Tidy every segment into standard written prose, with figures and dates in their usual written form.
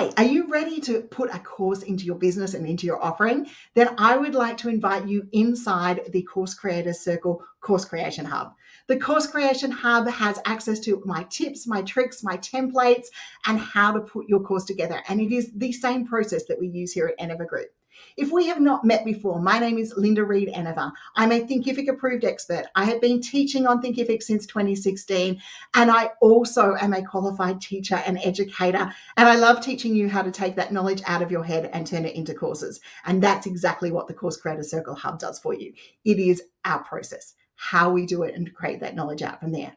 Hi, are you ready to put a course into your business and into your offering? Then I would like to invite you inside the Course Creators Circle Course Creation Hub. The Course Creation Hub has access to my tips, my tricks, my templates, and how to put your course together. And it is the same process that we use here at Eneve Group. If we have not met before, my name is Linda Reed-Enever. I'm a Thinkific approved expert. I have been teaching on Thinkific since 2016, and I also am a qualified teacher and educator. And I love teaching you how to take that knowledge out of your head and turn it into courses. And that's exactly what the Course Creator Circle Hub does for you. It is our process, how we do it and create that knowledge out from there.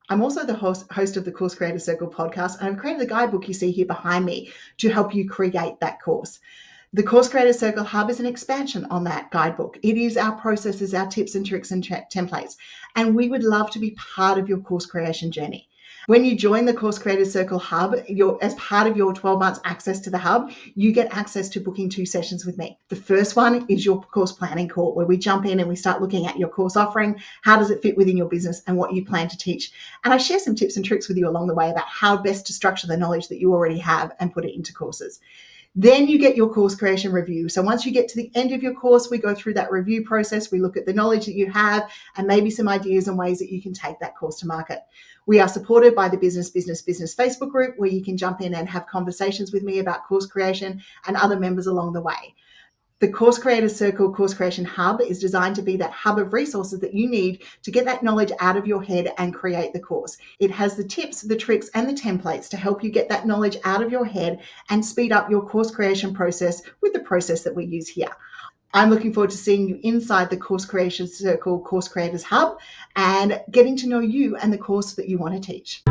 I'm also the host of the Course Creator Circle podcast, and I've created the guidebook you see here behind me to help you create that course. The Course Creator Circle Hub is an expansion on that guidebook. It is our processes, our tips and tricks and templates, and we would love to be part of your course creation journey. When you join the Course Creator Circle Hub, as part of your 12 months access to the hub, you get access to booking 2 sessions with me. The first one is your course planning call, where we jump in and we start looking at your course offering, how does it fit within your business and what you plan to teach. And I share some tips and tricks with you along the way about how best to structure the knowledge that you already have and put it into courses. Then you get your course creation review. So once you get to the end of your course, we go through that review process. We look at the knowledge that you have and maybe some ideas and ways that you can take that course to market. We are supported by the Business Facebook group, where you can jump in and have conversations with me about course creation and other members along the way. The Course Creator Circle Course Creation Hub is designed to be that hub of resources that you need to get that knowledge out of your head and create the course. It has the tips, the tricks, and the templates to help you get that knowledge out of your head and speed up your course creation process with the process that we use here. I'm looking forward to seeing you inside the Course Creation Circle Course Creators Hub and getting to know you and the course that you want to teach.